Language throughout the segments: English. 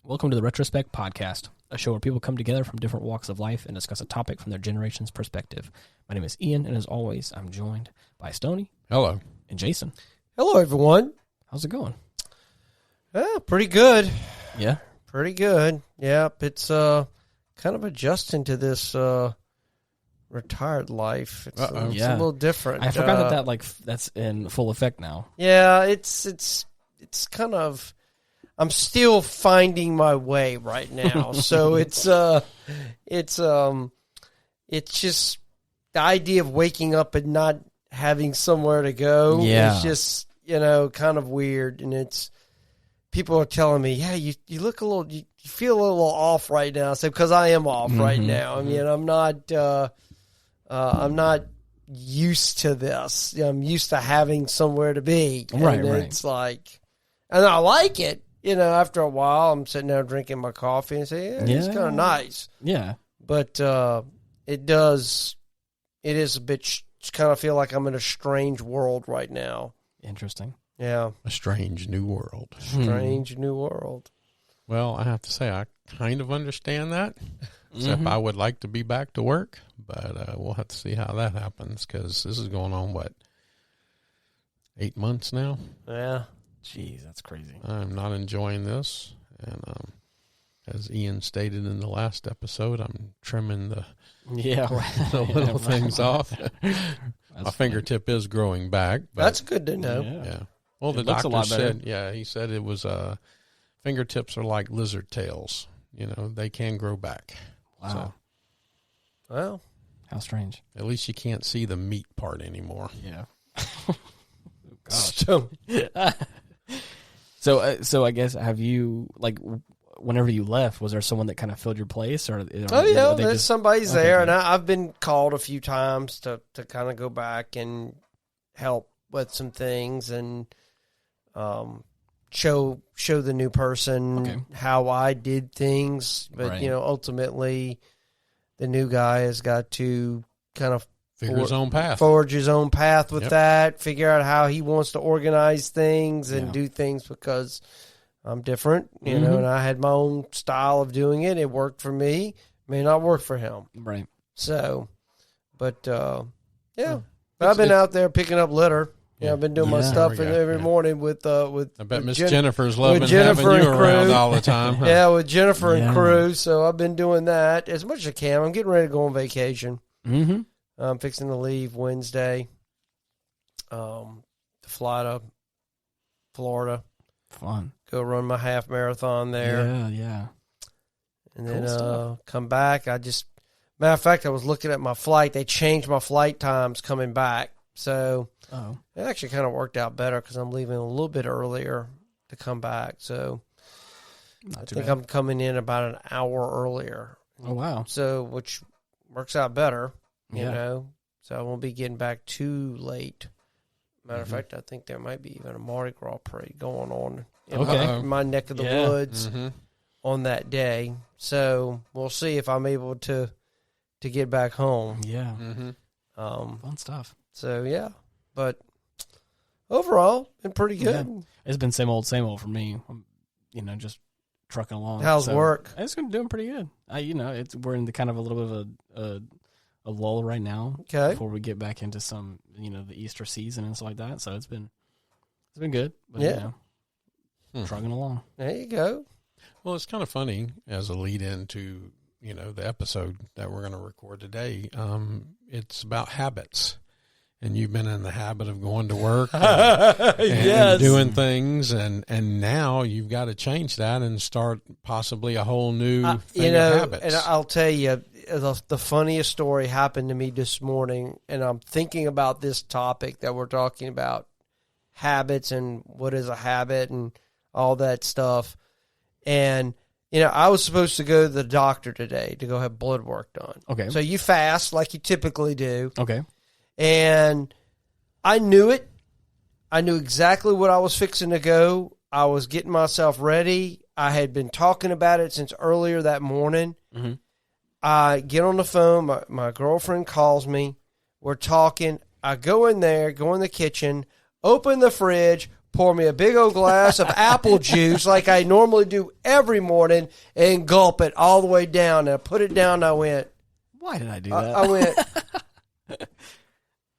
Welcome to the Retrospect podcast, a show where people come together from different walks of life and discuss a topic from their generation's perspective. My name is Ian, and as always, I'm joined by Stoney. Hello. And Jason. Hello, everyone. How's it going? Pretty good. Yeah? Pretty good. Yep, it's kind of adjusting to this retired life. It's a little different. I forgot that's in full effect now. Yeah, it's kind of. I'm still finding my way right now, so it's just the idea of waking up and not having somewhere to go. Yeah. It's just kind of weird, and it's people are telling me, yeah, you look a little, you feel a little off right now. I said because I am off right now. I mean, I'm not used to this. I'm used to having somewhere to be, and right. It's like, and I like it. After a while, I'm sitting there drinking my coffee and say, it's kind of nice. Yeah. But it is a bit, kind of feel like I'm in a strange world right now. Interesting. Yeah. A strange new world. Strange new world. Well, I have to say, I kind of understand that, except I would like to be back to work, but we'll have to see how that happens, because this is going on, 8 months now? Yeah. Jeez, that's crazy. I'm not enjoying this, and as Ian stated in the last episode, I'm trimming the little things off. My fingertip is growing back. But, that's good to know. Yeah. Well, the doctor said, he said it was fingertips are like lizard tails. They can grow back. Wow. So, well, how strange. at least you can't see the meat part anymore. Yeah. gosh. So I guess, have you, whenever you left, was there someone that kind of filled your place? There's somebody's there, and I've been called a few times to kind of go back and help with some things and show the new person how I did things. But, ultimately, the new guy has got to kind of forge his own path with that, figure out how he wants to organize things and do things, because I'm different, and I had my own style of doing it. It worked for me, may not work for him. Right. So, but I've been out there picking up litter. Yeah, I've been doing my stuff every morning with I bet Miss Jennifer's loving having you around all the time. Huh? Yeah, with Jennifer and crew. So I've been doing that as much as I can. I'm getting ready to go on vacation. Mm-hmm. I'm fixing to leave Wednesday to fly to Florida. Fun. Go run my half marathon there. Yeah. And then come back. Matter of fact, I was looking at my flight. They changed my flight times coming back. So it actually kind of worked out better because I'm leaving a little bit earlier to come back. So I think I'm coming in about an hour earlier. Oh, wow. So, which works out better. So I won't be getting back too late. Matter of fact, I think there might be even a Mardi Gras parade going on in my neck of the woods on that day. So we'll see if I'm able to get back home. Yeah. Fun stuff. So, but overall, been pretty good. Yeah. It's been same old for me. I'm, just trucking along. How's work? It's been doing pretty good. We're in the kind of a little bit of a lull right now before we get back into some, the Easter season and stuff like that. So it's been good. But, trucking along. There you go. Well, it's kind of funny as a lead into, the episode that we're going to record today. It's about habits. And you've been in the habit of going to work and doing things, and now you've got to change that and start possibly a whole new thing of habits. And I'll tell you, the funniest story happened to me this morning, and I'm thinking about this topic that we're talking about, habits and what is a habit and all that stuff. And, I was supposed to go to the doctor today to go have blood work done. Okay. So you fast like you typically do. Okay. And I knew it. I knew exactly what I was fixing to go. I was getting myself ready. I had been talking about it since earlier that morning. Mm-hmm. I get on the phone. My girlfriend calls me. We're talking. I go in there, go in the kitchen, open the fridge, pour me a big old glass of apple juice like I normally do every morning and gulp it all the way down. And I put it down and I went, why did I do that? I went,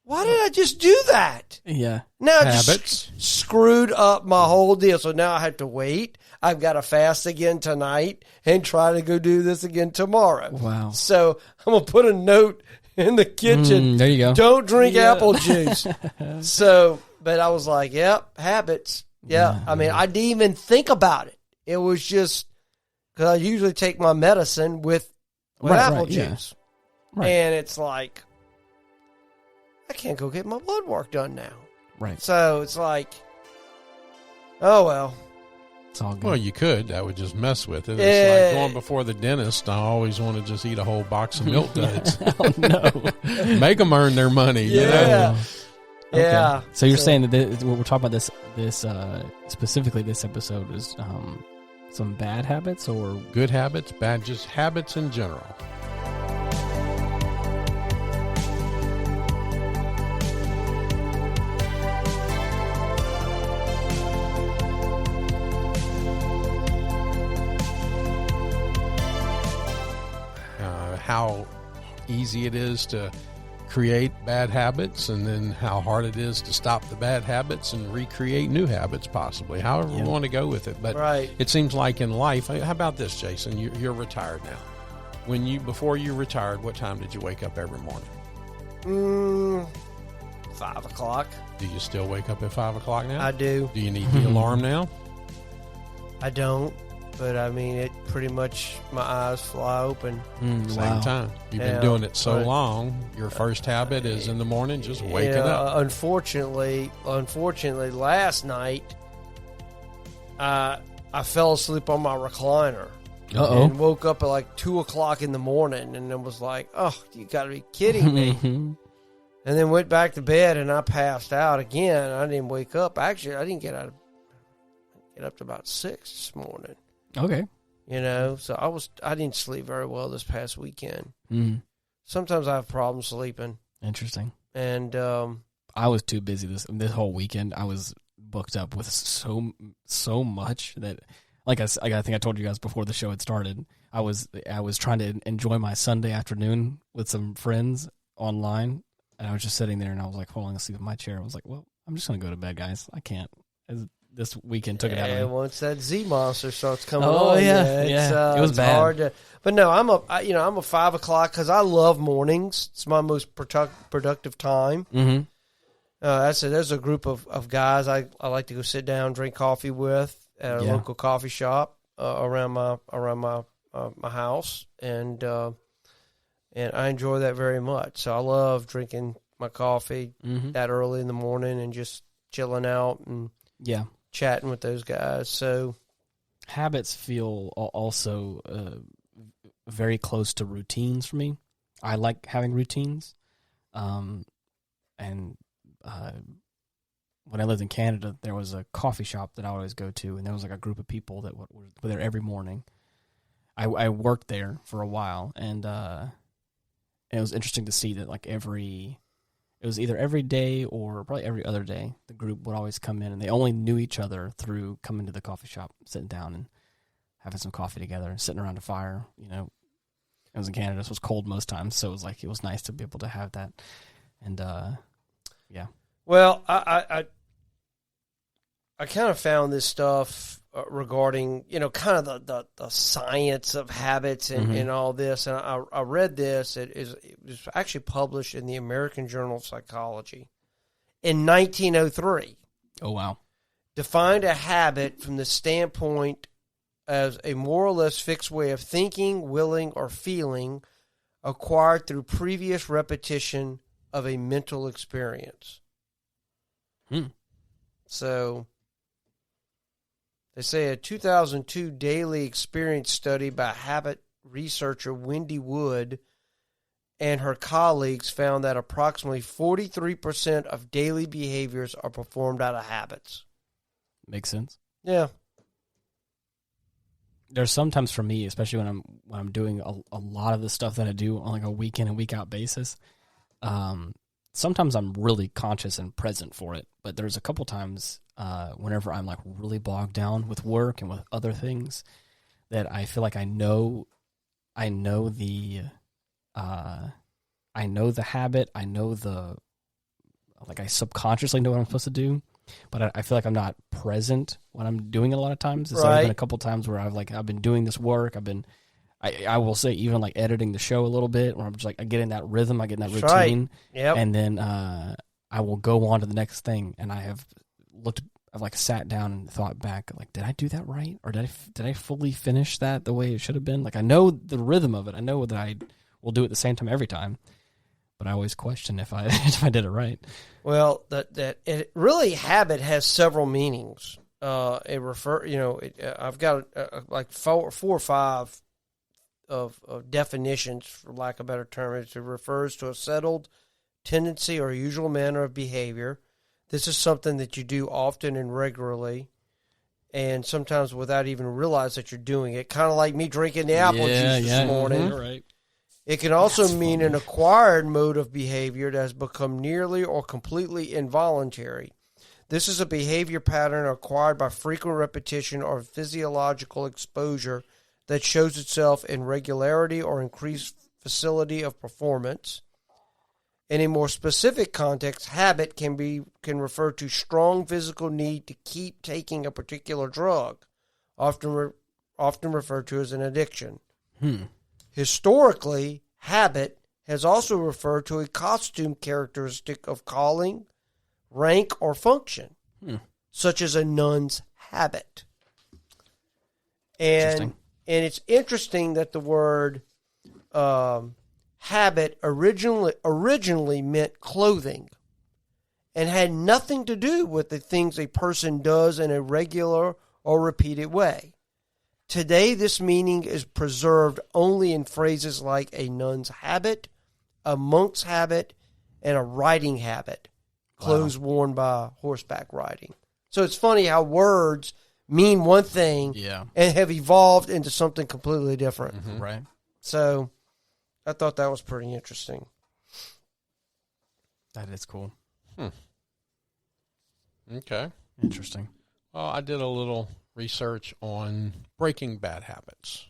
why did I just do that? Yeah. Now I just screwed up my whole deal. So now I have to wait. I've got to fast again tonight and try to go do this again tomorrow. Wow. So I'm going to put a note in the kitchen. There you go. Don't drink apple juice. So, but I was like, yep, habits. Yeah. I mean, I didn't even think about it. It was just because I usually take my medicine with apple juice. Yeah. Right. And it's like, I can't go get my blood work done now. Right. So it's like, oh, well. It's all good. Well, you could. That would just mess with it. It's like going before the dentist. I always want to just eat a whole box of milk duds. Oh, no. Make them earn their money. Yeah. You know? Okay. Yeah. So you're saying that what we're talking about this specifically this episode is some bad habits or good habits, bad, just habits in general. How easy it is to create bad habits and then how hard it is to stop the bad habits and recreate new habits possibly, however we want to go with it. But It seems like in life, how about this, Jason? You're retired now. Before you retired, what time did you wake up every morning? 5 o'clock. Do you still wake up at 5 o'clock now? I do. Do you need the alarm now? I don't. But, I mean, it pretty much, my eyes fly open. Same time. You've been doing it so long, your first habit is in the morning just waking up. Unfortunately, last night, I fell asleep on my recliner. And woke up at like 2 o'clock in the morning and then was like, oh, you got to be kidding me. And then went back to bed and I passed out again. I didn't wake up. Actually, I didn't get up to about 6 this morning. Okay. You know, so I didn't sleep very well this past weekend. Sometimes I have problems sleeping. Interesting. And I was too busy this whole weekend. I was booked up with so much that, like I think I told you guys before the show had started, I was trying to enjoy my Sunday afternoon with some friends online, and I was just sitting there and I was like falling asleep in my chair. I was like, well, I'm just gonna go to bed, guys. I can't. This weekend took it out of me. Once that Z monster starts coming on, it was bad. Hard to, but no, I'm a 5 o'clock because I love mornings. It's my most productive time. Mm-hmm. There's a group of guys I like to go sit down, drink coffee with at a local coffee shop around my house, and I enjoy that very much. So I love drinking my coffee that early in the morning and just chilling out and chatting with those guys. So habits feel also very close to routines for me. I like having routines. And when I lived in Canada, there was a coffee shop that I always go to, and there was like a group of people that were there every morning. I worked there for a while, and it was interesting to see that it was either every day or probably every other day, the group would always come in, and they only knew each other through coming to the coffee shop, sitting down and having some coffee together, sitting around a fire. You know, I was in Canada, so it was cold most times, so it was nice to be able to have that. And well, I kind of found this stuff regarding, kind of the science of habits and all this. And I read this. It was actually published in the American Journal of Psychology in 1903. Oh, wow. Defined a habit from the standpoint as a more or less fixed way of thinking, willing, or feeling acquired through previous repetition of a mental experience. So they say a 2002 daily experience study by habit researcher Wendy Wood and her colleagues found that approximately 43% of daily behaviors are performed out of habits. Makes sense. Yeah. There's sometimes for me, especially when I'm doing a lot of the stuff that I do on like a week in and week out basis, sometimes I'm really conscious and present for it, but there's a couple times whenever I'm like really bogged down with work and with other things, that I feel like I know the habit, I subconsciously know what I'm supposed to do, but I feel like I'm not present when I'm doing it a lot of times. So there's been a couple times where I've been doing this work. I will say even like editing the show a little bit, where I'm just like I get in that rhythm, I get in that routine, and then I will go on to the next thing. And I've like sat down and thought back, like, did I do that right, or did I fully finish that the way it should have been? Like I know the rhythm of it, I know that I will do it at the same time every time, but I always question if I did it right. Well, it really habit has several meanings. I've got like four or five of definitions, for lack of a better term. It refers to a settled tendency or usual manner of behavior. This is something that you do often and regularly, and sometimes without even realize that you're doing it. Kind of like me drinking the apple juice this morning. Mm-hmm. Right. It can also mean an acquired mode of behavior that has become nearly or completely involuntary. This is a behavior pattern acquired by frequent repetition or physiological exposure that shows itself in regularity or increased facility of performance. In a more specific context, habit can refer to strong physical need to keep taking a particular drug, often referred to as an addiction. Historically, habit has also referred to a costume characteristic of calling, rank, or function, such as a nun's habit. And it's interesting that the word habit originally meant clothing and had nothing to do with the things a person does in a regular or repeated way. Today, this meaning is preserved only in phrases like a nun's habit, a monk's habit, and a riding habit, clothes worn by horseback riding. So it's funny how words mean one thing and have evolved into something completely different. Mm-hmm. Right. So I thought that was pretty interesting. That is cool. Okay. Interesting. Well, I did a little research on breaking bad habits.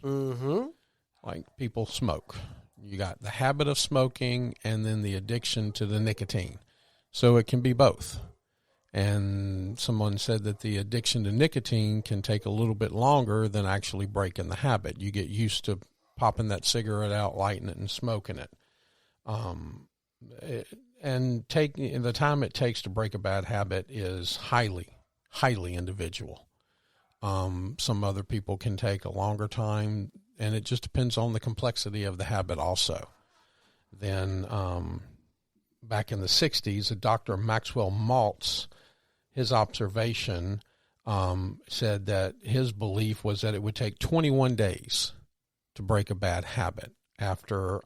Like people smoke. You got the habit of smoking and then the addiction to the nicotine. So it can be both. And someone said that the addiction to nicotine can take a little bit longer than actually breaking the habit. You get used to popping that cigarette out, lighting it, and smoking it. And the time it takes to break a bad habit is highly, highly individual. Some other people can take a longer time, and it just depends on the complexity of the habit also. Then back in the 60s, Dr. Maxwell Maltz, his observation said that his belief was that it would take 21 days to break a bad habit after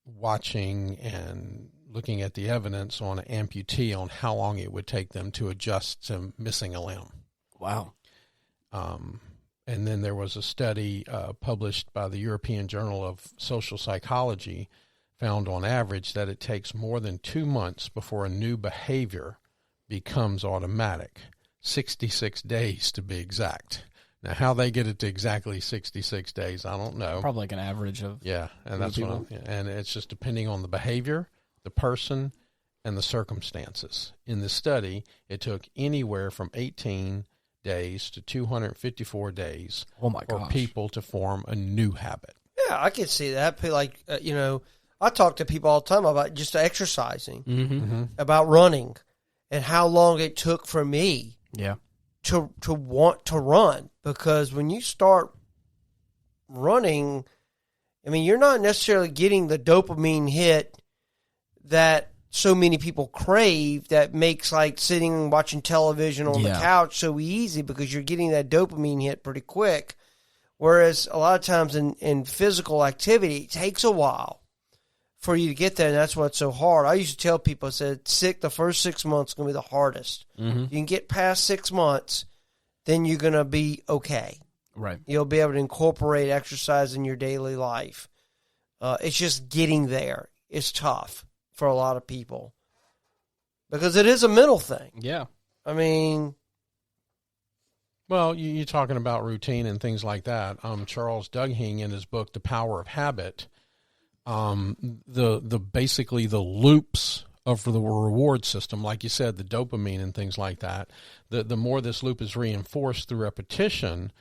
watching and looking at the evidence on an amputee on how long it would take them to adjust to missing a limb. Wow. And then there was a study published by the European Journal of Social Psychology found on average that it takes more than 2 months before a new behavior becomes automatic. 66 days to be exact. Now, how they get it to exactly 66 days, I don't know. Probably like an average of and that's people. And it's just depending on the behavior, the person, and the circumstances. In the study, it took anywhere from 18 days to 254 days for people to form a new habit. Yeah, I can see that. Like, I talk to people all the time about just exercising, about running, and how long it took for me to want to run. Because when you start running, I mean, you're not necessarily getting the dopamine hit that so many people crave that makes like sitting and watching television on the couch so easy, because you're getting that dopamine hit pretty quick. Whereas a lot of times in physical activity, it takes a while for you to get there, and that's what's so hard. I used to tell people, I said, the first 6 months is going to be the hardest. You can get past 6 months, then you're going to be okay. Right. You'll be able to incorporate exercise in your daily life. It's just getting there. It's tough for a lot of people. because it is a mental thing. Yeah. I mean, well, you're talking about routine and things like that. Charles Duhigg, in his book, The Power of Habit, basically the loops of the reward system, like you said, the dopamine and things like that, the more this loop is reinforced through repetition,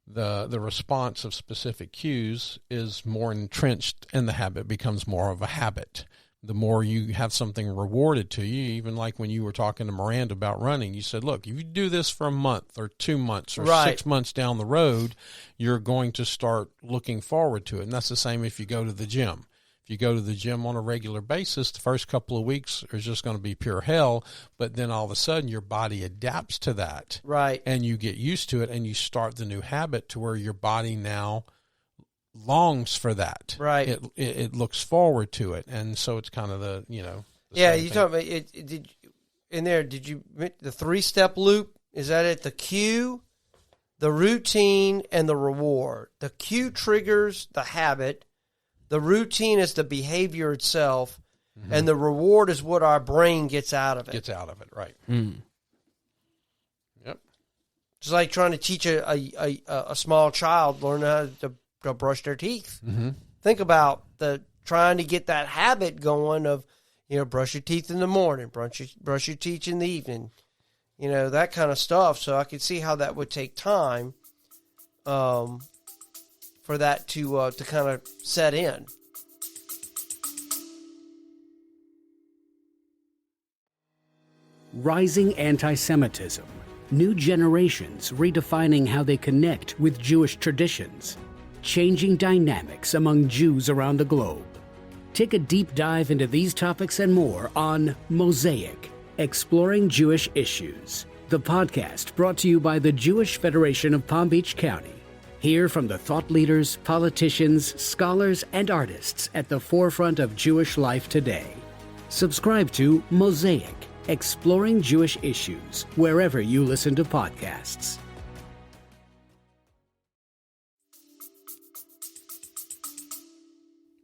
the response of specific cues is more entrenched in the habit, becomes more of a habit. The more you have something rewarded to you, even like when you were talking to Miranda about running, you said, look, if you do this for a month or 2 months or 6 months down the road, you're going to start looking forward to it. And that's the same if you go to the gym. If you go to the gym on a regular basis, the first couple of weeks is just going to be pure hell, but then all of a sudden your body adapts to that. Right. And you get used to it, and you start the new habit to where your body now longs for that. Right. It looks forward to it. And so it's kind of the, you talking about it. Did you the 3-step loop? Is that it? The cue, the routine, and the reward. The cue triggers the habit. The routine is the behavior itself, and the reward is what our brain gets out of it. Right. Yep. It's like trying to teach a small child learn how to brush their teeth. Think about trying to get that habit going of, brush your teeth in the morning, brush your teeth in the evening, that kind of stuff. So I could see how that would take time for that to kind of set in. Rising anti-Semitism. New generations redefining how they connect with Jewish traditions. Changing dynamics among Jews around the globe. Take a deep dive into these topics and more on Mosaic, Exploring Jewish Issues, the podcast brought to you by the Jewish Federation of Palm Beach County. Hear from the thought leaders, politicians, scholars, and artists at the forefront of Jewish life today. Subscribe to Mosaic, Exploring Jewish Issues, wherever you listen to podcasts.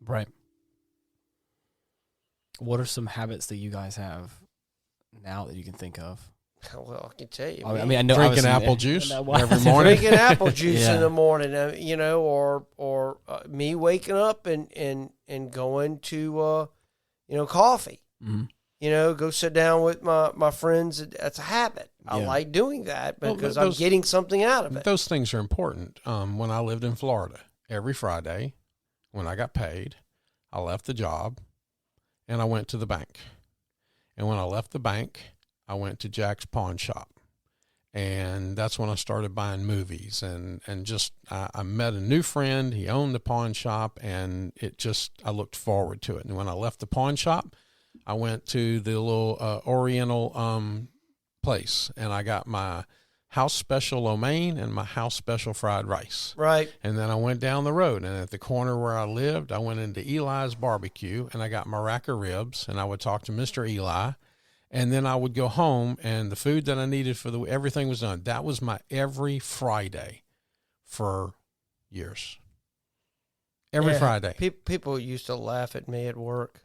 Right. What are some habits that you guys have now that you can think of? Well, I can tell you. I mean, I know drinking apple juice every morning. Drinking apple juice in the morning, or me waking up and going to, coffee. Go sit down with my friends. That's a habit. I like doing that because I'm getting something out of it. Those things are important. When I lived in Florida, every Friday when I got paid, I left the job and I went to the bank. And when I left the bank, I went to Jack's pawn shop, and that's when I started buying movies and just, I met a new friend. He owned the pawn shop, and I looked forward to it. And when I left the pawn shop, I went to the little Oriental place, and I got my house special lo mein and my house special fried rice. Right. And then I went down the road, and at the corner where I lived, I went into Eli's barbecue, and I got my rack of ribs, and I would talk to Mr. Eli. And then I would go home, and the food that I needed for everything was done. That was my every Friday for years. Every Friday. People used to laugh at me at work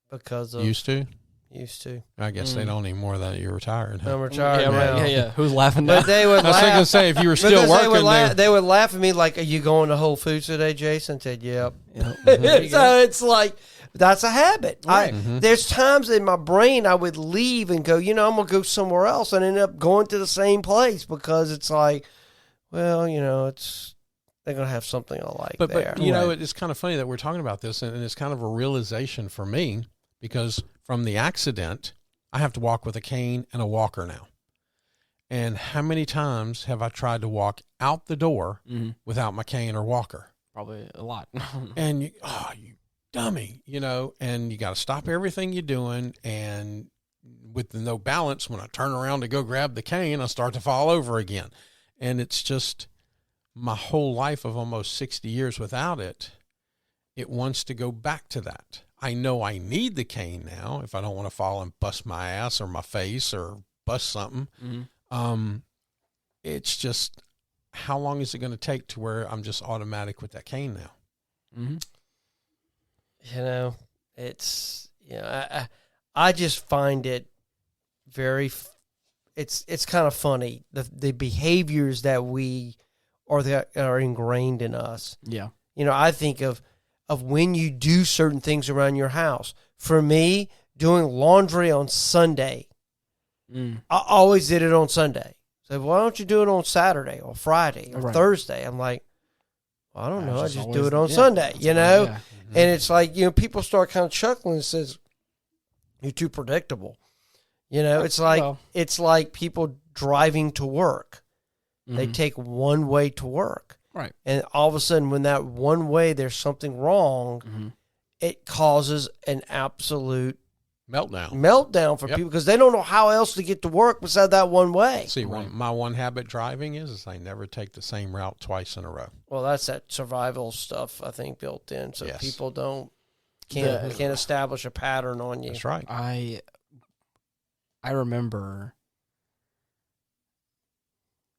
because of... Used to? Used to. I guess they don't anymore that you're retired. Huh? I'm retired now. Right. Yeah. Who's laughing now? But they would laugh. I was going to say, if you were still working... They would laugh at me like, are you going to Whole Foods today, Jason? I said, yep. So it's like... That's a habit. Right. There's times in my brain I would leave and go, I'm going to go somewhere else, and end up going to the same place because it's like, well, they're going to have something I like there. But it's kind of funny that we're talking about this, and it's kind of a realization for me because from the accident, I have to walk with a cane and a walker now. And how many times have I tried to walk out the door without my cane or walker? Probably a lot. And you dummy, and you got to stop everything you're doing. And with the no balance, when I turn around to go grab the cane, I start to fall over again. And it's just my whole life of almost 60 years without it. It wants to go back to that. I know I need the cane now if I don't want to fall and bust my ass or my face or bust something. It's just, how long is it going to take to where I'm just automatic with that cane now? It's, I just find it very. It's kind of funny the behaviors that are ingrained in us. Yeah. I think of when you do certain things around your house. For me, doing laundry on Sunday, I always did it on Sunday. So why don't you do it on Saturday or Friday or Thursday? I'm like, well, I don't know. I just do it on Sunday, And it's like, people start kind of chuckling and says, you're too predictable. It's like people driving to work. They take one way to work. Right. And all of a sudden, when that one way there's something wrong, it causes an absolute meltdown for people because they don't know how else to get to work besides that one way. See, my one habit driving is I never take the same route twice in a row. Well, that's that survival stuff, I think, built in. So people can't establish a pattern on you. That's right. I remember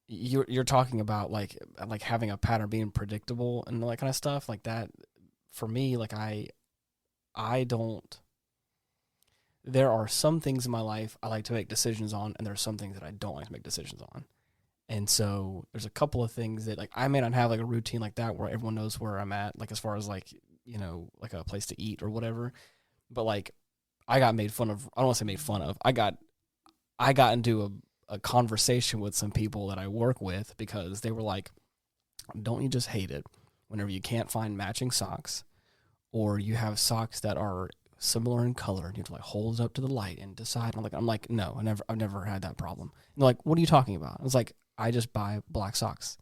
you're talking about like having a pattern being predictable and that kind of stuff like that. For me, like I don't. There are some things in my life I like to make decisions on, and there are some things that I don't like to make decisions on. And so there's a couple of things that like I may not have like a routine like that where everyone knows where I'm at, like as far as like like a place to eat or whatever. But like I got made fun of. I don't want to say made fun of. I got into a conversation with some people that I work with because they were like, don't you just hate it whenever you can't find matching socks or you have socks that are similar in color and you have to like hold it up to the light and decide? I'm like, no, I've never had that problem. And they're like, what are you talking about? I was like, I just buy black socks.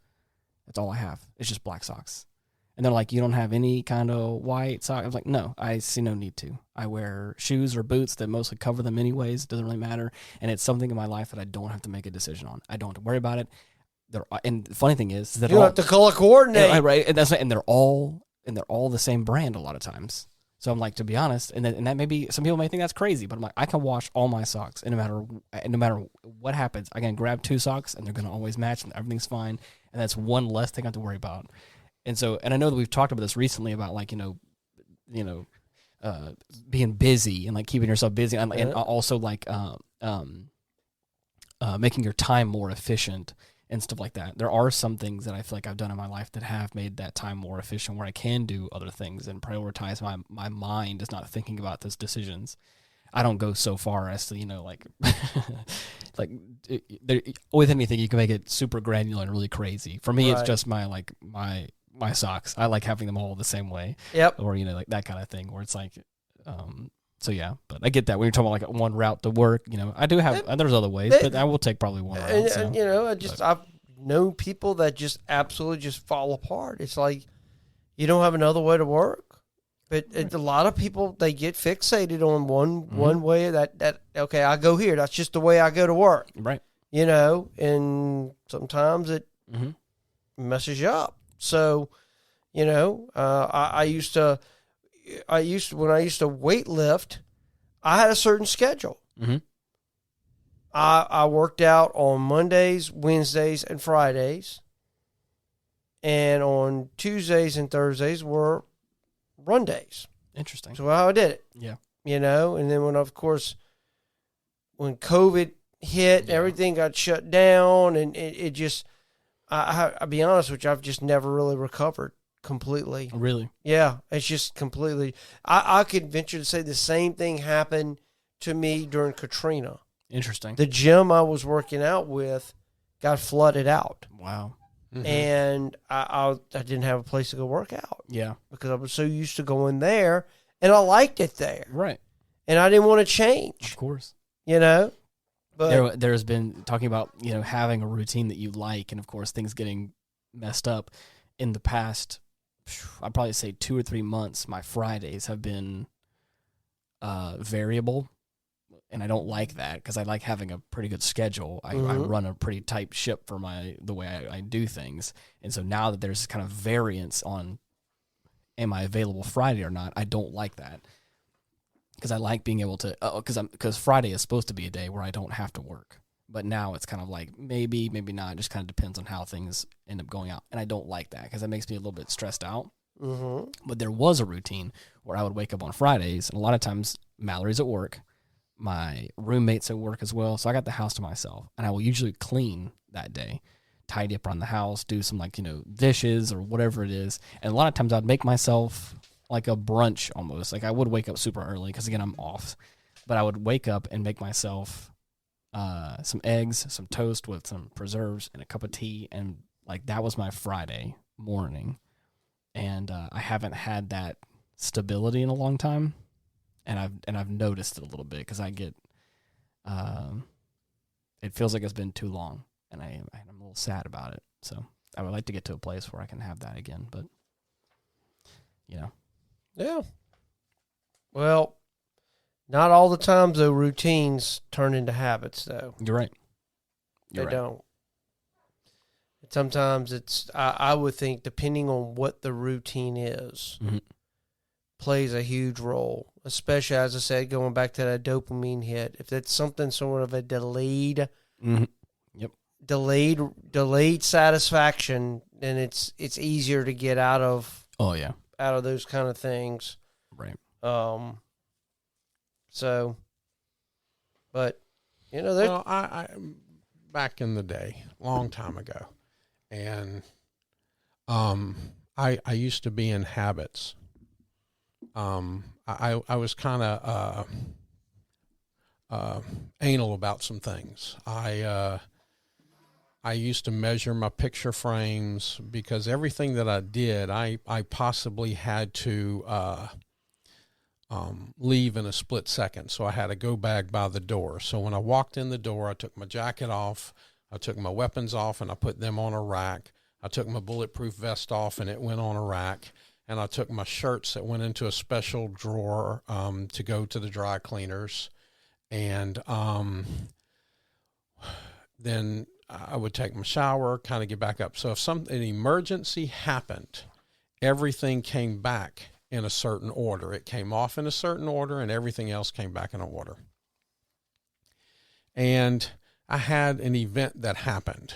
That's all I have. It's just black socks. And they're like, you don't have any kind of white sock? I was like, no, I see no need to. I wear shoes or boots that mostly cover them anyways. It doesn't really matter. And it's something in my life that I don't have to make a decision on. I don't have to worry about it. And the funny thing is that you don't have to color coordinate. Right. And they're all the same brand a lot of times. So I'm like, to be honest, and that may be, some people may think that's crazy, but I'm like, I can wash all my socks, and no matter what happens, I can grab 2 socks, and they're going to always match, and everything's fine, and that's one less thing I have to worry about. And I know that we've talked about this recently about like, being busy and like keeping yourself busy, and also like making your time more efficient and stuff like that. There are some things that I feel like I've done in my life that have made that time more efficient, where I can do other things and prioritize my mind is not thinking about those decisions. I don't go so far as to, like, with anything, you can make it super granular and really crazy. For me, It's just my socks. I like having them all the same way. Yep. Or, like that kind of thing where it's like, so yeah, but I get that when you're talking about like one route to work, I do have, there's other ways, but I will take probably one route. And, I've known people that just absolutely just fall apart. It's like, you don't have another way to work. But a lot of people, they get fixated on one way that, okay, I go here. That's just the way I go to work. Right. And sometimes it messes you up. So, I used to when I used to weight lift, I had a certain schedule. Mm-hmm. I worked out on Mondays, Wednesdays, and Fridays. And on Tuesdays and Thursdays were run days. Interesting. So how I did it. Yeah. And then when COVID hit, everything got shut down, and it just, I'll be honest with you, I've just never really recovered completely. Really? Yeah. It's just completely, I could venture to say the same thing happened to me during Katrina. Interesting. The gym I was working out with got flooded out. Wow. Mm-hmm. And I didn't have a place to go work out. Yeah. Because I was so used to going there, and I liked it there. Right. And I didn't want to change. Of course. But there's been talking about, having a routine that you like, and of course things getting messed up. In the past, I'd probably say 2 or 3 months, my Fridays have been variable. And I don't like that because I like having a pretty good schedule. I run a pretty tight ship for the way I do things. And so now that there's kind of variance on am I available Friday or not, I don't like that. Because I like being able to, because Friday is supposed to be a day where I don't have to work. But now it's kind of like maybe not. It just kind of depends on how things end up going out. And I don't like that because that makes me a little bit stressed out. Mm-hmm. But there was a routine where I would wake up on Fridays, and a lot of times Mallory's at work. my roommates at work as well. So I got the house to myself, and I will usually clean that day, tidy up around the house, do some dishes or whatever it is. And a lot of times I'd make myself like a brunch almost. Like I would wake up super early because again, I'm off, but I would wake up and make myself some eggs, some toast with some preserves and a cup of tea. And like that was my Friday morning. And I haven't had that stability in a long time. And I've noticed it a little bit because I get, it feels like it's been too long, and I'm a little sad about it. So I would like to get to a place where I can have that again, but Yeah. Well, not all the times though routines turn into habits though. You're right. They don't. Sometimes it's I would think depending on what the routine is. Mm-hmm. Plays a huge role, especially, as I said, going back to that dopamine hit. If it's something sort of a delayed satisfaction, then it's easier to get out of. Oh yeah, out of those kind of things, right? So, but there's I back in the day, long time ago, and I used to be in habits. I was kind of anal about some things. I used to measure my picture frames because everything that I did, I possibly had to leave in a split second. So I had a go bag by the door. So when I walked in the door, I took my jacket off, I took my weapons off, and I put them on a rack. I took my bulletproof vest off, and it went on a rack. And I took my shirts that went into a special drawer to go to the dry cleaners. And then I would take my shower, kind of get back up. So if an emergency happened, everything came back in a certain order. It came off in a certain order, and everything else came back in order. And I had an event that happened.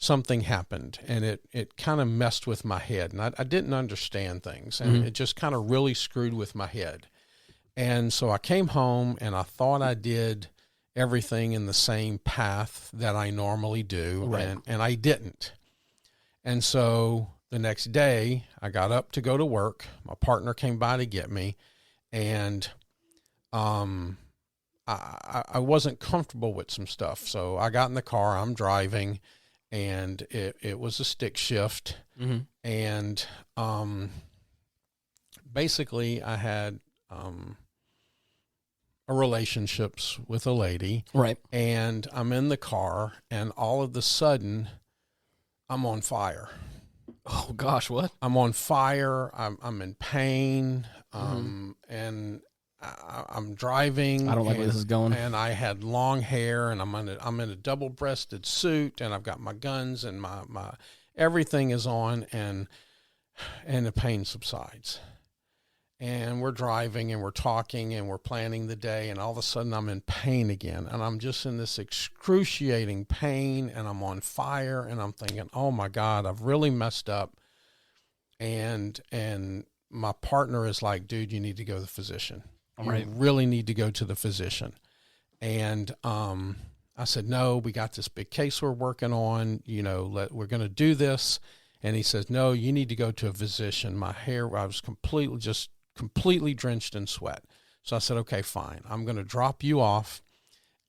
Something happened, and it kind of messed with my head, and I didn't understand things, and it just kind of really screwed with my head. And so I came home, and I thought I did everything in the same path that I normally do, right. and I didn't. And so the next day, I got up to go to work. My partner came by to get me, and I wasn't comfortable with some stuff. So I got in the car, I'm driving, and it was a stick shift. Mm-hmm. And basically I had a relationships with a lady. Right. And I'm in the car, and all of a sudden I'm on fire. Oh gosh, what? I'm on fire. I'm in pain. And I'm driving. I don't like where this is going. And I had long hair, and I'm in a double-breasted suit, and I've got my guns, and my everything is on, and the pain subsides. And we're driving, and we're talking, and we're planning the day, and all of a sudden I'm in pain again, and I'm just in this excruciating pain, and I'm on fire, and I'm thinking, oh my God, I've really messed up. And my partner is like, dude, you need to go to the physician. Right. You really need to go to the physician. And I said, no, we got this big case we're working on, we're going to do this. And he says, no, you need to go to a physician. My hair, I was completely drenched in sweat. So I said, okay, fine. I'm going to drop you off,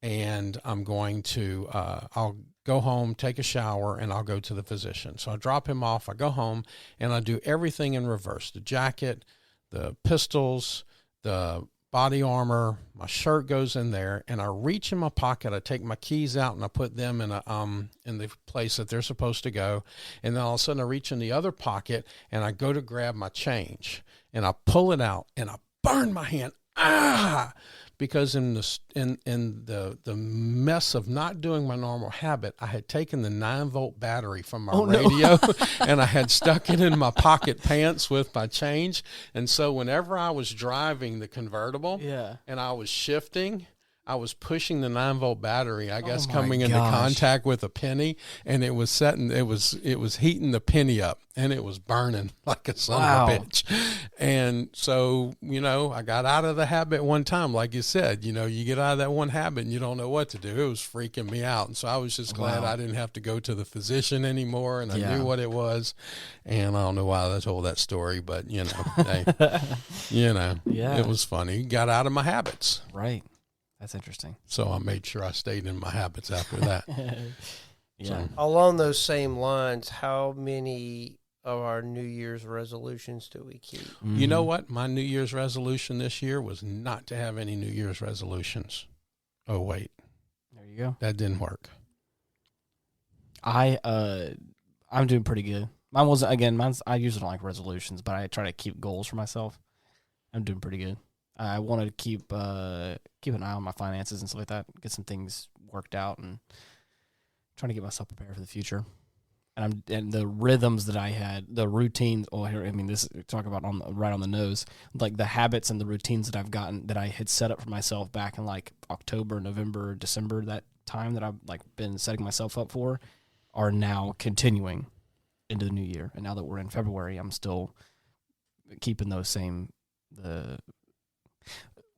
and I'm going to, I'll go home, take a shower, and I'll go to the physician. So I drop him off, I go home, and I do everything in reverse. The jacket, the pistols, the body armor, my shirt goes in there, and I reach in my pocket, I take my keys out, and I put them in the place that they're supposed to go. And then all of a sudden I reach in the other pocket, and I go to grab my change, and I pull it out, and I burn my hand. Because in the mess of not doing my normal habit, I had taken the 9-volt battery from my radio and I had stuck it in my pocket pants with my change. And so whenever I was driving the convertible and I was shifting, I was pushing the 9-volt battery, I guess, coming into contact with a penny, and it was heating the penny up, and it was burning like a son of a bitch. And so, I got out of the habit one time, like you said, you get out of that one habit and you don't know what to do. It was freaking me out. And so I was just glad I didn't have to go to the physician anymore, and I knew what it was. And I don't know why I told that story, but it was funny. Got out of my habits. Right. That's interesting. So I made sure I stayed in my habits after that. So. Along those same lines, how many of our New Year's resolutions do we keep? Mm-hmm. You know what? My New Year's resolution this year was not to have any New Year's resolutions. Oh, wait. There you go. That didn't work. I'm doing pretty good. Mine's I usually don't like resolutions, but I try to keep goals for myself. I'm doing pretty good. I want to keep an eye on my finances and stuff like that, get some things worked out, and trying to get myself prepared for the future. And the rhythms that I had, the routines. Oh, here, this talk about right on the nose, like the habits and the routines that I've gotten, that I had set up for myself back in like October, November, December, that time that I've like been setting myself up for, are now continuing into the new year. And now that we're in February, I'm still keeping those same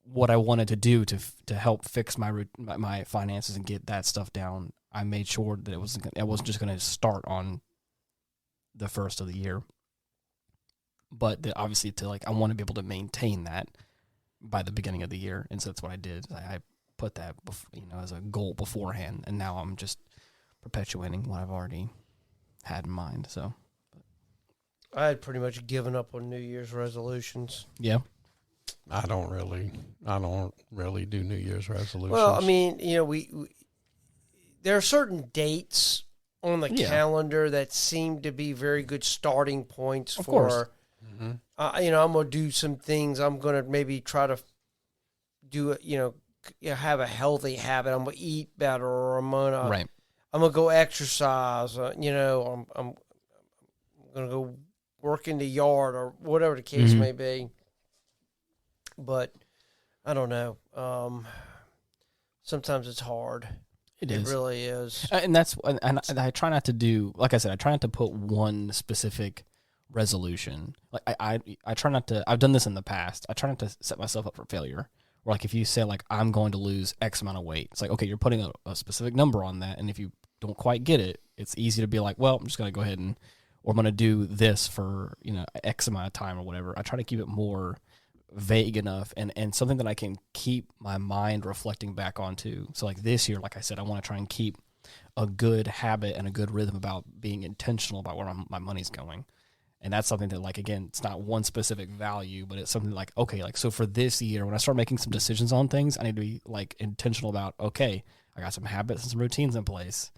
what I wanted to do to help fix my finances and get that stuff down. I made sure that it wasn't just going to start on the first of the year, but that obviously I want to be able to maintain that by the beginning of the year, and so that's what I did. I put that as a goal beforehand, and now I'm just perpetuating what I've already had in mind. So I had pretty much given up on New Year's resolutions. Yeah. I don't really do New Year's resolutions. Well, we there are certain dates on the calendar that seem to be very good starting points of course. Mm-hmm. I'm going to do some things. I'm going to maybe try to do have a healthy habit. I'm going to eat better, or I'm going to go exercise. I'm going to go work in the yard, or whatever the case may be. But I don't know. Sometimes it's hard. It really is. And I try not to do, like I said, I try not to put one specific resolution. Like I try not to. I've done this in the past. I try not to set myself up for failure. Or like if you say like I'm going to lose X amount of weight, it's like, okay, you're putting a specific number on that, and if you don't quite get it, it's easy to be like, well, I'm just going to go ahead or I'm going to do this for X amount of time or whatever. I try to keep it more vague enough and something that I can keep my mind reflecting back onto. So like this year, like I said, I want to try and keep a good habit and a good rhythm about being intentional about where my money's going. And that's something that, like, again, it's not one specific value, but it's something like, okay, like, so for this year, when I start making some decisions on things, I need to be like intentional about, okay, I got some habits and some routines in place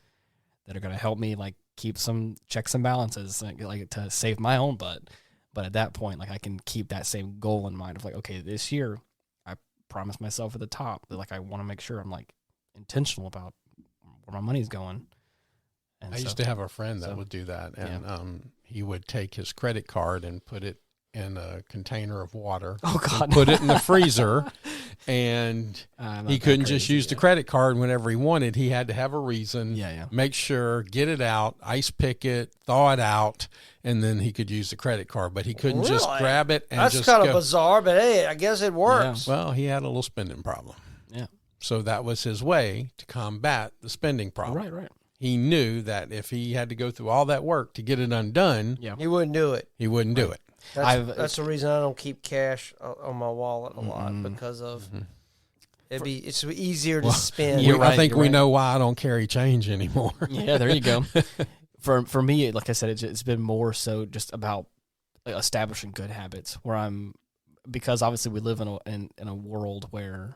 that are going to help me like keep some checks and balances, like to save my own butt. But at that point, like, I can keep that same goal in mind of like, okay, this year I promised myself at the top that like I want to make sure I'm like intentional about where my money's going. And I used to have a friend that would do that, and he would take his credit card and put it in a container of water. Oh God! Put it in the freezer, and he couldn't just use the credit card whenever he wanted. He had to have a reason. Make sure, get it out, ice pick it, thaw it out, and then he could use the credit card. But he couldn't just grab it and That's kind of bizarre, but hey, I guess it works. Yeah. Well, he had a little spending problem. Yeah. So that was his way to combat the spending problem. Right. He knew that if he had to go through all that work to get it undone, he wouldn't do it. He wouldn't do it. That's the reason I don't keep cash on my wallet a lot, because of it's easier to spend. I think we know why I don't carry change anymore. Yeah, there you go. For me, like I said, it's been more so just about establishing good habits. Because obviously we live in a world where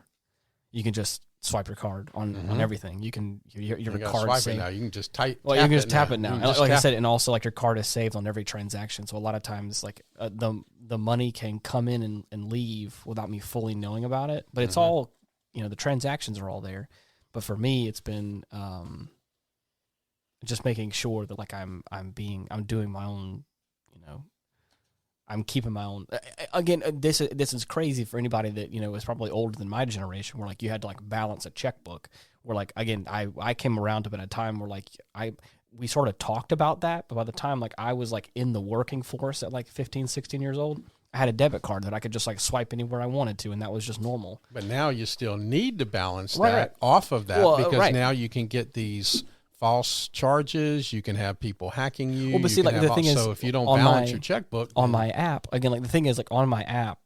you can just swipe your card on everything. You can your card saved now. You can just type. Well, you can just tap it now. Like I said, and also like your card is saved on every transaction. So a lot of times, like the money can come in and leave without me fully knowing about it. But it's all, the transactions are all there. But for me, it's been just making sure that like I'm doing my own, I'm keeping my own. Again, this is crazy for anybody that, you know, is probably older than my generation, where like you had to like balance a checkbook. Where like, again, I came around to it at a time where like we sort of talked about that, but by the time like I was like in the working force at like 15, 16 years old, I had a debit card that I could just like swipe anywhere I wanted to, and that was just normal. But now you still need to balance that off of that, because now you can get these false charges. You can have people hacking you. Well, but see, like the thing is, so if you don't balance your checkbook on my app, again, like the thing is, like on my app,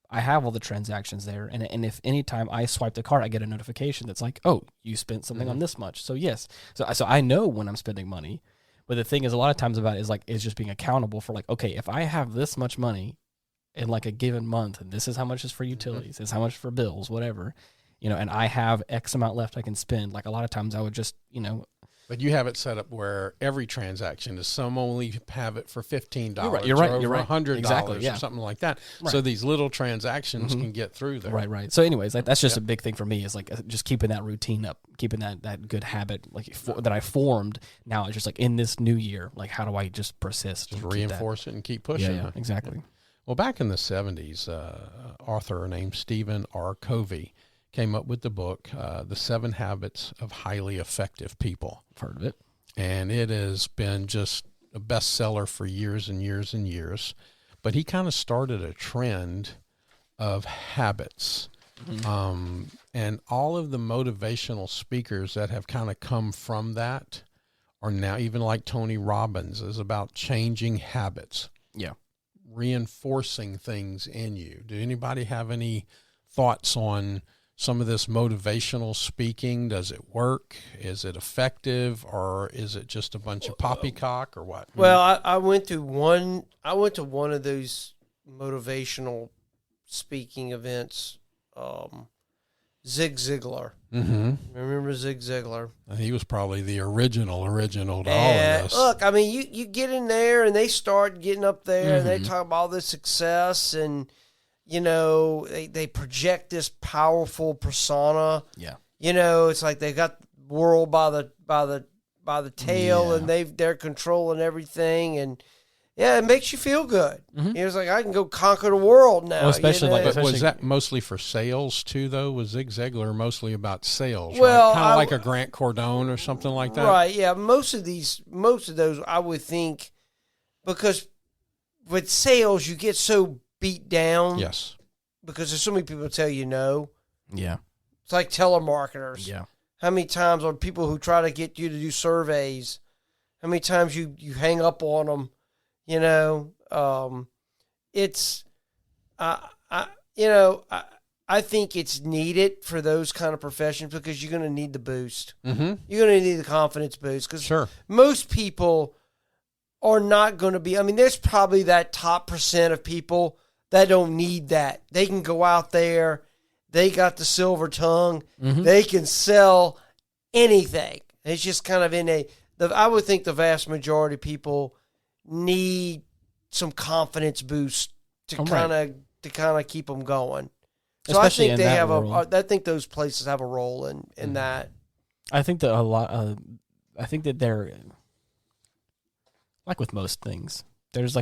I have all the transactions there, and if anytime I swipe the card, I get a notification that's like, oh, you spent something on this much. So yes, so I know when I'm spending money. But the thing is, a lot of times about it is just being accountable for like, okay, if I have this much money in like a given month, and this is how much is for utilities, this is how much for bills, whatever, you know, and I have X amount left I can spend. Like a lot of times I would just, you know. But you have it set up where every transaction is, some only have it for $15 you're right, or $100 exactly, or something like that. Right. So these little transactions can get through there. Right. So anyways, like, that's just a big thing for me, is like just keeping that routine up, keeping that good habit like that I formed. Now it's just like in this new year, like how do I just persist? Just reinforce it and keep pushing. Yeah, exactly. Well, back in the 70s, author named Stephen R. Covey came up with the book, The 7 Habits of Highly Effective People. I've heard of it. And it has been just a bestseller for years and years and years. But he kind of started a trend of habits. And all of the motivational speakers that have kind of come from that are now, even like Tony Robbins, is about changing habits. Yeah. Reinforcing things in you. Do anybody have any thoughts on some of this motivational speaking? Does it work? Is it effective, or is it just a bunch of poppycock, or what? Well, I went to one of those motivational speaking events. Zig Ziglar. Mm-hmm. Remember Zig Ziglar? He was probably the original to all of this. Look, I mean, you get in there and they start getting up there and they talk about all this success, and you know, they project this powerful persona. Yeah. You know, it's like they got the world by the tail, and they're controlling everything, and yeah, it makes you feel good. It was like, I can go conquer the world now. Well, especially you know? But was that mostly for sales too, though? Was Zig Ziglar mostly about sales? Well, right? Kind of like a Grant Cardone or something like that, right? Yeah, most of those, I would think, because with sales you get so beat down. Yes. Because there's so many people tell you no. Yeah. It's like telemarketers. Yeah. How many times are people who try to get you to do surveys, how many times you hang up on them? You know, it's, I think it's needed for those kind of professions, because you're going to need the boost. Mm-hmm. You're going to need the confidence boost, because most people are not going to be. I mean, there's probably that top % of people that don't need that. They can go out there. They got the silver tongue. Mm-hmm. They can sell anything. It's just kind of I would think the vast majority of people need some confidence boost to kind of keep them going. So especially I think I think those places have a role in that. I think that I think that they're like with most things. There's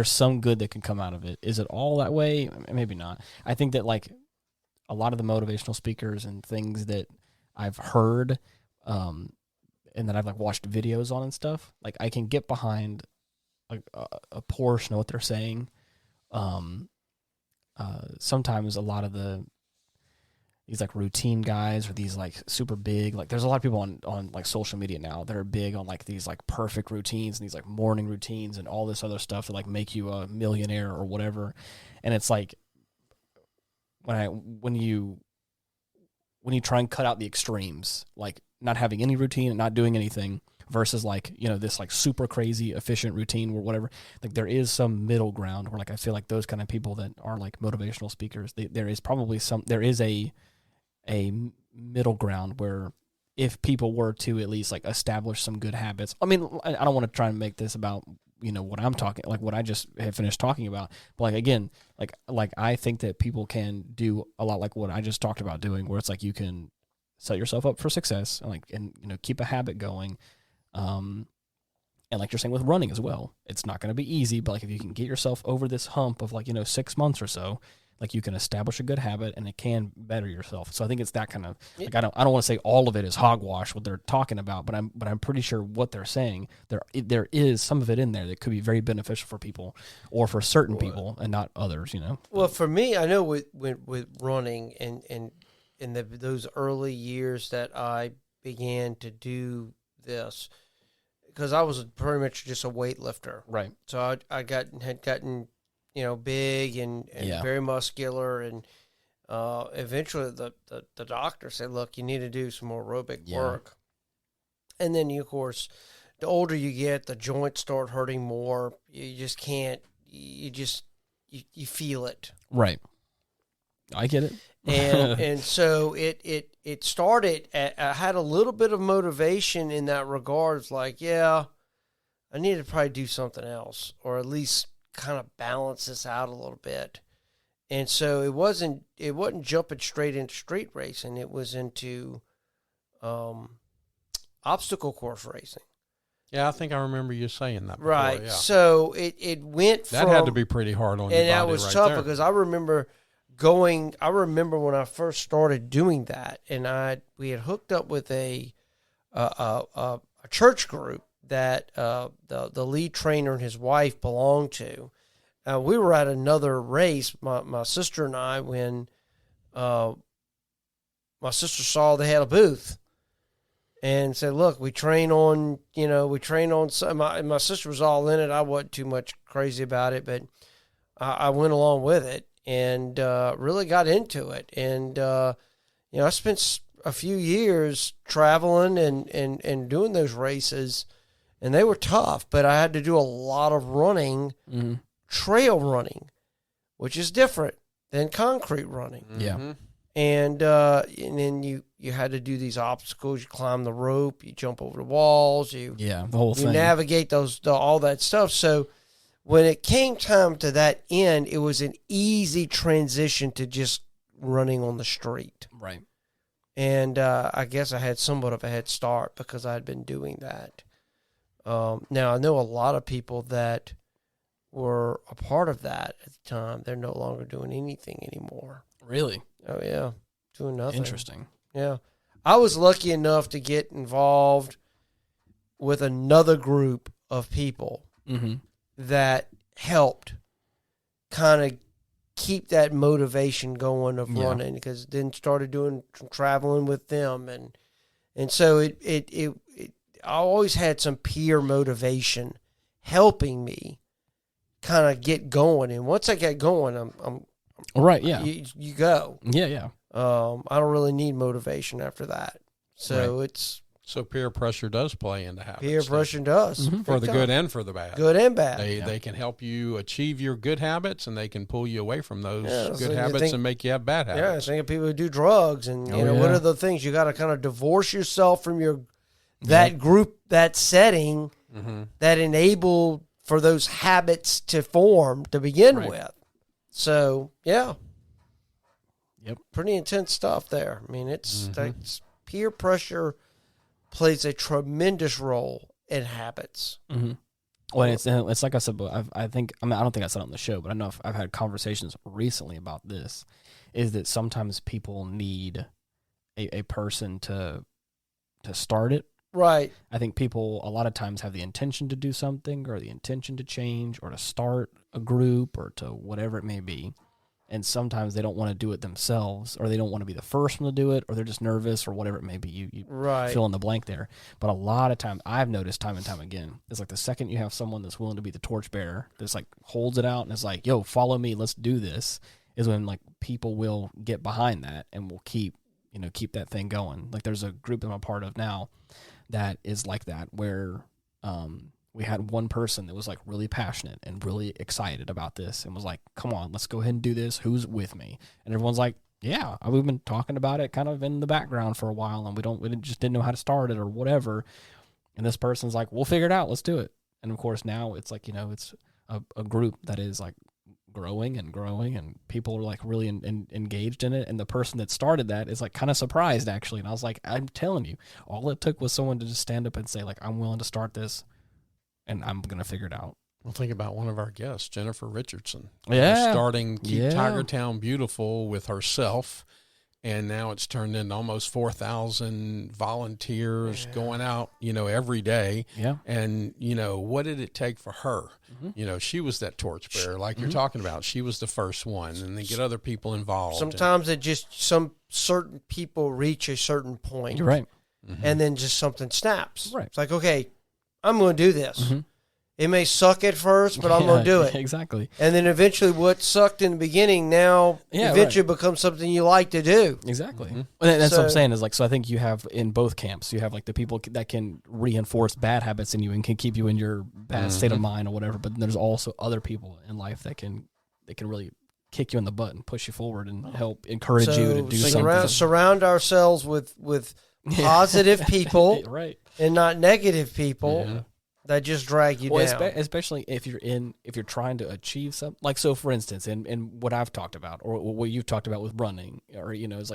some good that can come out of it. Is it all that way? Maybe not. I think that like a lot of the motivational speakers and things that I've heard, and that I've like watched videos on and stuff, like I can get behind like a portion of what they're saying. Sometimes a lot of these like routine guys, or these like super big, like there's a lot of people on like social media now that are big on like these like perfect routines and these like morning routines and all this other stuff that like make you a millionaire or whatever. And it's like when you try and cut out the extremes, like not having any routine and not doing anything, versus like, you know, this like super crazy efficient routine or whatever, like there is some middle ground where like I feel like those kind of people that are like motivational speakers, there is a middle ground where if people were to at least like establish some good habits. I mean, I don't want to try and make this about, you know, what I'm talking, like what I just have finished talking about, but like again, like I think that people can do a lot like what I just talked about doing, where it's like you can set yourself up for success and you know, keep a habit going, And like you're saying with running as well, it's not going to be easy, but like if you can get yourself over this hump of like, 6 months or so, like you can establish a good habit and it can better yourself. So I think it's that kind of, like, I don't want to say all of it is hogwash what they're talking about, but I'm pretty sure what they're saying, there is some of it in there that could be very beneficial for people or for certain people and not others, Well, for me, I know with running and in those early years that I began to do this, because I was pretty much just a weightlifter. Right. So I had gotten, big and very muscular. And eventually the doctor said, look, you need to do some more aerobic work. And then, of course, the older you get, the joints start hurting more. You just can't, you feel it. Right. I get it. And so it started I had a little bit of motivation in that regards, like, I need to probably do something else, or at least kind of balance this out a little bit. And so it wasn't jumping straight into street racing. It was into obstacle course racing. Yeah, I think I remember you saying that before. Right. Yeah. So it went from... That had to be pretty hard on your body. And that was tough because I remember when I first started doing that, and we had hooked up with a church group that the lead trainer and his wife belonged to. We were at another race, my sister and I, when my sister saw they had a booth and said, look, we train on. My sister was all in it. I wasn't too much crazy about it, but I went along with it. And really got into it. And, I spent a few years traveling and doing those races, and they were tough, but I had to do a lot of running, trail running, which is different than concrete running. Yeah. And then you had to do these obstacles. You climb the rope, you jump over the walls, the whole thing. You navigate all that stuff. So when it came time to that end, it was an easy transition to just running on the street. Right. And I guess I had somewhat of a head start because I had been doing that. Now, I know a lot of people that were a part of that at the time. They're no longer doing anything anymore. Really? Oh, yeah. Doing nothing. Interesting. Yeah. I was lucky enough to get involved with another group of people. Mm-hmm. That helped kind of keep that motivation going of running, because then started doing some traveling with them, and so it I always had some peer motivation helping me kind of get going, and once I get going, I'm right. Yeah, you go. Yeah. I don't really need motivation after that, so it's. So peer pressure does play into habits. Peer pressure does. Mm-hmm. For the good and for the bad. Good and bad. They can help you achieve your good habits, and they can pull you away from those good habits and make you have bad habits. Yeah, I think of people who do drugs, and what are the things you got to kind of divorce yourself from that group, that setting, that enable for those habits to form to begin with. So pretty intense stuff there. I mean, it's peer pressure plays a tremendous role in habits. Mm-hmm. Well, it's like I said, but I don't think I said it on the show, but I know I've had conversations recently about this, is that sometimes people need a person to start it. Right. I think people a lot of times have the intention to do something, or the intention to change, or to start a group, or to whatever it may be. And sometimes they don't want to do it themselves, or they don't want to be the first one to do it, or they're just nervous, or whatever it may be. You fill in the blank there. But a lot of times, I've noticed time and time again, it's like the second you have someone that's willing to be the torchbearer, that's like holds it out and is like, yo, follow me, let's do this, is when like people will get behind that and will keep that thing going. Like there's a group I'm a part of now that is like that, where we had one person that was like really passionate and really excited about this and was like, come on, let's go ahead and do this. Who's with me? And everyone's like, yeah, we've been talking about it kind of in the background for a while, and we just didn't know how to start it or whatever. And this person's like, we'll figure it out. Let's do it. And of course now it's like, it's a group that is like growing, and people are like really engaged in it. And the person that started that is like kind of surprised actually. And I was like, I'm telling you, all it took was someone to just stand up and say like, I'm willing to start this. and I'm going to figure it out. Well, think about one of our guests, Jennifer Richardson. Yeah. Starting Keep Tiger Town Beautiful with herself, and now it's turned into almost 4,000 volunteers going out, every day. Yeah. And, what did it take for her? Mm-hmm. She was that torchbearer, like you're talking about. She was the first one, and then get other people involved. Sometimes some certain people reach a certain point. You're right. Mm-hmm. And then just something snaps. Right. It's like, okay, I'm going to do this. Mm-hmm. It may suck at first, but I'm going to do it. Exactly. And then eventually what sucked in the beginning now eventually becomes something you like to do. Exactly. Mm-hmm. And that's what I'm saying is so I think you have in both camps, you have the people that can reinforce bad habits in you and can keep you in your bad state of mind or whatever. But there's also other people in life that can really kick you in the butt and push you forward and help encourage you to do something. Surround ourselves with positive people and not negative people. Yeah. That just drag you down. Especially if you're trying to achieve something. So for instance, in what I've talked about or what you've talked about with running, or it's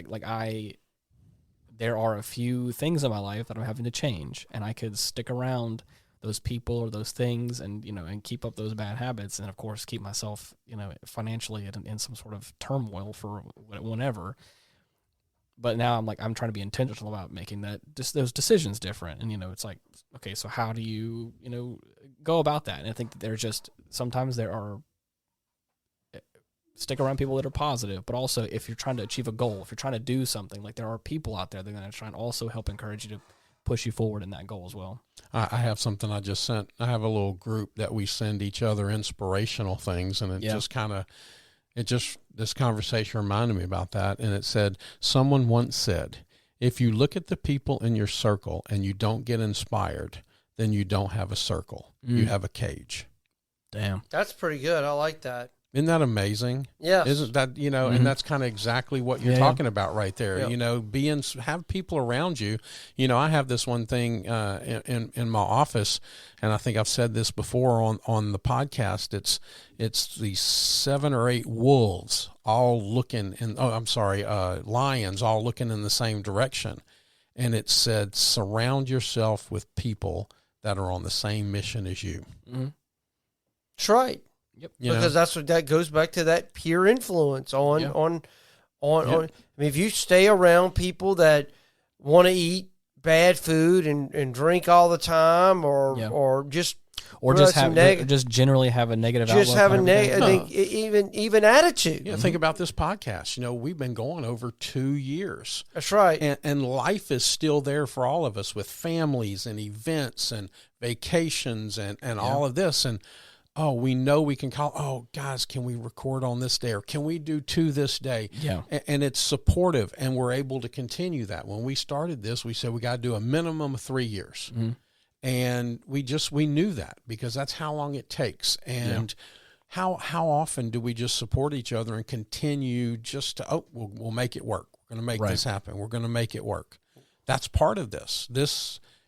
there are a few things in my life that I'm having to change, and I could stick around those people or those things and and keep up those bad habits, and of course keep myself financially in some sort of turmoil for whenever. But now I'm trying to be intentional about making those decisions different. And, it's like, okay, so how do you, go about that? And I think that there's just, sometimes there are, stick around people that are positive, but also if you're trying to achieve a goal, if you're trying to do something, there are people out there that are going to try and also help encourage you to push you forward in that goal as well. I have something I just sent. I have a little group that we send each other inspirational things, and this conversation reminded me about that, and it said, someone once said, if you look at the people in your circle and you don't get inspired, then you don't have a circle. You have a cage. Damn. That's pretty good. I like that. Isn't that amazing? Yeah. Isn't that, and that's kind of exactly what you're talking about right there. Yep. Have people around you. I have this one thing in my office, and I think I've said this before on the podcast. It's these 7 or 8 wolves all looking lions all looking in the same direction. And it said, surround yourself with people that are on the same mission as you. Mm-hmm. That's right. Yep. Because that's what that goes back to, that peer influence on. I mean, if you stay around people that want to eat bad food and drink all the time, or just generally have a negative just outlook, have even attitude. Yeah, think about this podcast. we've been going over 2 years. That's right. And life is still there for all of us with families and events and vacations and all of this. And we know we can call, guys, can we record on this day, or can we do 2 this day? Yeah. And it's supportive, and we're able to continue that. When we started this, we said we got to do a minimum of 3 years. Mm-hmm. And we knew that because that's how long it takes. And how often do we just support each other and continue just to, we'll make it work. We're going to make this happen. We're going to make it work. That's part of this.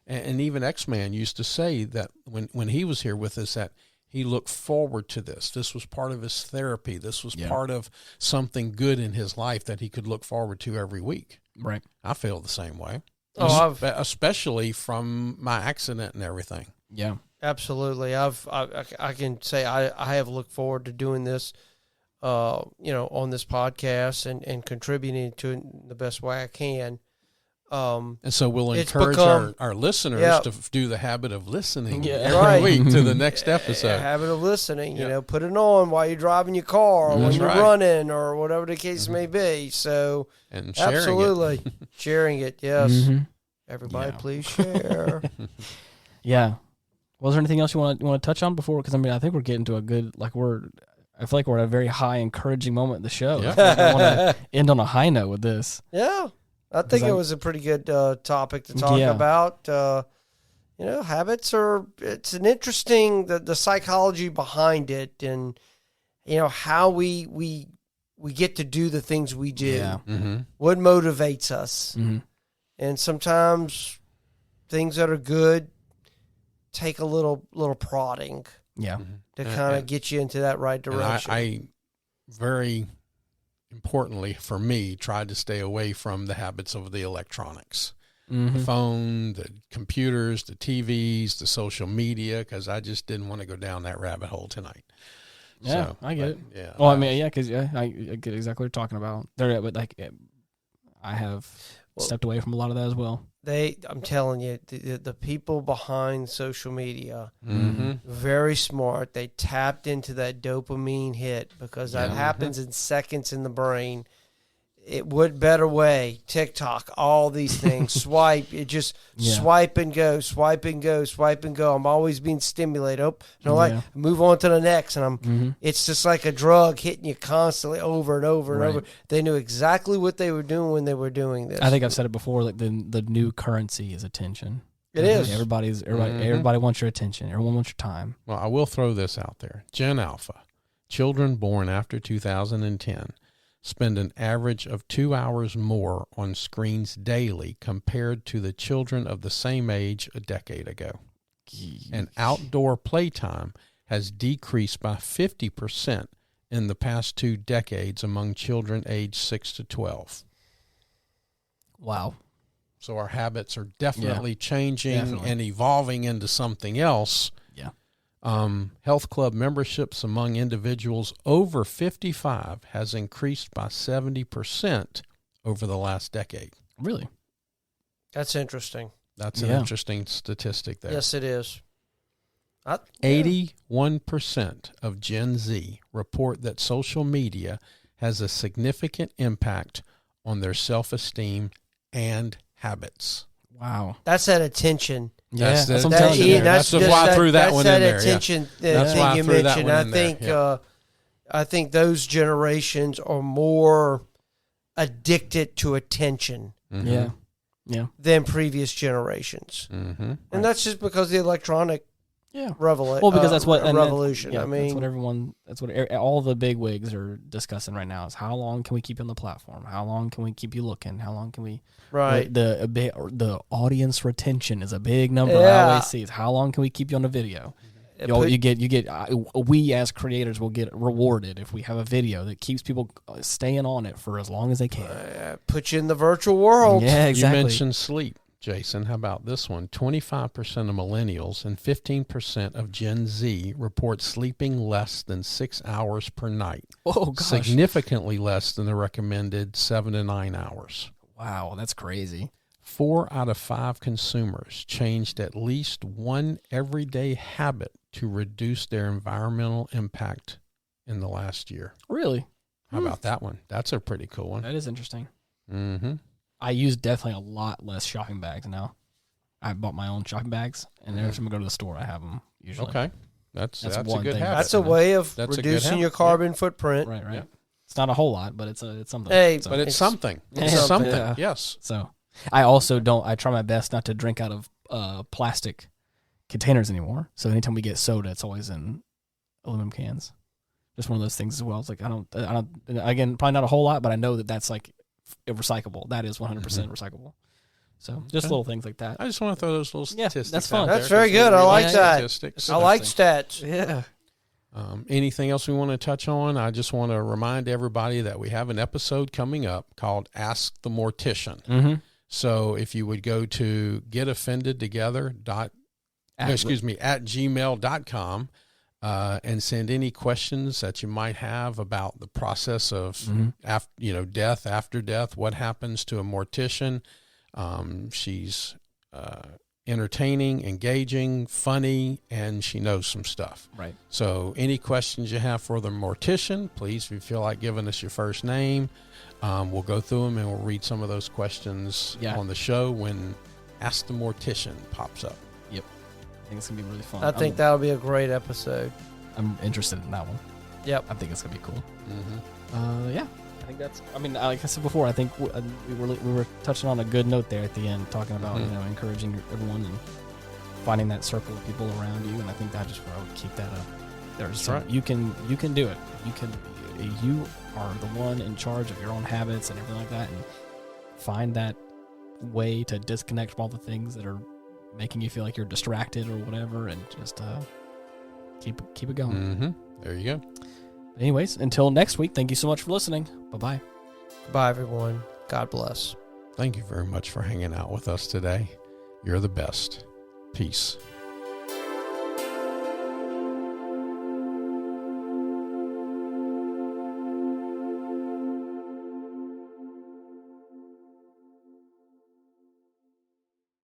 And even X-Man used to say that when he was here with us, that he looked forward to this. This was part of his therapy. This was part of something good in his life that he could look forward to every week. Right. I feel the same way. Especially from my accident and everything. Yeah, absolutely. I can say I have looked forward to doing this, on this podcast and contributing to it in the best way I can. And so we'll encourage our listeners to do the habit of listening every week to the next episode. Habit of listening, put it on while you're driving your car, or when you're running, or whatever the case may be. So, and sharing sharing it, yes. Mm-hmm. Everybody, please share. Yeah. Was there anything else you want to touch on before? Because I think we're getting to a good, I feel like we're at a very high, encouring moment in the show. Yeah. I want to end on a high note with this. Yeah. I think it was a pretty good topic to talk about. Habits it's an interesting, the psychology behind it, and, how we get to do the things we do. Yeah. Mm-hmm. What motivates us. Mm-hmm. And sometimes things that are good take a little prodding. Yeah. To kind of get you into that right direction. I very importantly for me, tried to stay away from the habits of the electronics. the phone, the computers, the TVs, the social media, because I just didn't want to go down that rabbit hole tonight. Yeah, so, I get it. Yeah. Well, I mean, because I get exactly what you're talking about. There, but like, I have stepped away from a lot of that as well. I'm telling you, the people behind social media, very smart. They tapped into that dopamine hit because that happens in seconds in the brain. What better way? TikTok, all these things. Swipe. It just swipe and go, swipe and go, swipe and go. I'm always being stimulated. Move on to the next. And it's just like a drug hitting you constantly over and over and over. They knew exactly what they were doing when they were doing this. I think I've said it before, like the new currency is attention. It is. Everybody wants your attention. Everyone wants your time. Well, I will throw this out there. Gen Alpha, children born after 2010, spend an average of 2 hours more on screens daily compared to the children of the same age a decade ago. And outdoor playtime has decreased by 50% in the past 2 decades among children aged 6 to 12. Wow. So our habits are definitely changing and evolving into something else. Yeah. Health club memberships among individuals over 55 has increased by 70% over the last decade. Really? That's interesting. That's an interesting statistic there. Yes, it is. 81% of Gen Z report that social media has a significant impact on their self-esteem and habits. Wow. That's that attention. Yeah, that's what I'm telling you. That's why I threw that one in there. That's that attention thing you mentioned. I think those generations are more addicted to attention. Yeah. Than previous generations. And that's just because the electronic revolution. Well, because that's what revolution. I mean, that's what all the big wigs are discussing right now is how long can we keep you on the platform? How long can we keep you looking? How long can we? Right. The audience retention is a big number. I always see is how long can we keep you on a video? We as creators will get rewarded if we have a video that keeps people staying on it for as long as they can. Put you in the virtual world. Yeah, exactly. You mentioned sleep, Jason. How about this one? 25% of millennials and 15% of Gen Z report sleeping less than 6 hours per night. Oh, gosh. Significantly less than the recommended 7 to 9 hours. Wow, that's crazy. 4 out of 5 consumers changed at least one everyday habit to reduce their environmental impact in the last year. Really? How about that one? That's a pretty cool one. That is interesting. Mm-hmm. I use definitely a lot less shopping bags now. I bought my own shopping bags, and every time I go to the store, I have them usually. Okay. That's a one good thing. habit. That's a way of reducing your carbon footprint. Right. Yeah. It's not a whole lot, but it's something. Hey, but it's something. It's something. Yeah. Yes. So I also I try my best not to drink out of plastic containers anymore. So anytime we get soda, it's always in aluminum cans. Just one of those things as well. It's like I don't. Again, probably not a whole lot, but I know that's like recyclable. That is 100% recyclable. So just little things like that. I just want to throw those little statistics. That's fun. That's very good. I like that. I like stats. Yeah. Anything else we want to touch on? I just want to remind everybody that we have an episode coming up called Ask the Mortician. Mm-hmm. So if you would go to getoffendedtogether@gmail.com and send any questions that you might have about the process of death, after death, what happens to a mortician. She's entertaining, engaging, funny, and she knows some stuff. Right. So any questions you have for the mortician, please, if you feel like giving us your first name, we'll go through them and we'll read some of those questions on the show when Ask the Mortician pops up. Yep. I think it's going to be really fun. I think that'll be a great episode. I'm interested in that one. Yep. I think it's going to be cool. Mm-hmm. Yeah. I think that's, like I said before, I think we were touching on a good note there at the end, talking about, encouraging everyone and finding that circle of people around you. And I think that just where I would keep that up. There's right. You can do it. You are the one in charge of your own habits and everything like that. And find that way to disconnect from all the things that are making you feel like you're distracted or whatever. And just, keep it going. Mm-hmm. There you go. Anyways, until next week, thank you so much for listening. Bye-bye. Bye, everyone. God bless. Thank you very much for hanging out with us today. You're the best. Peace.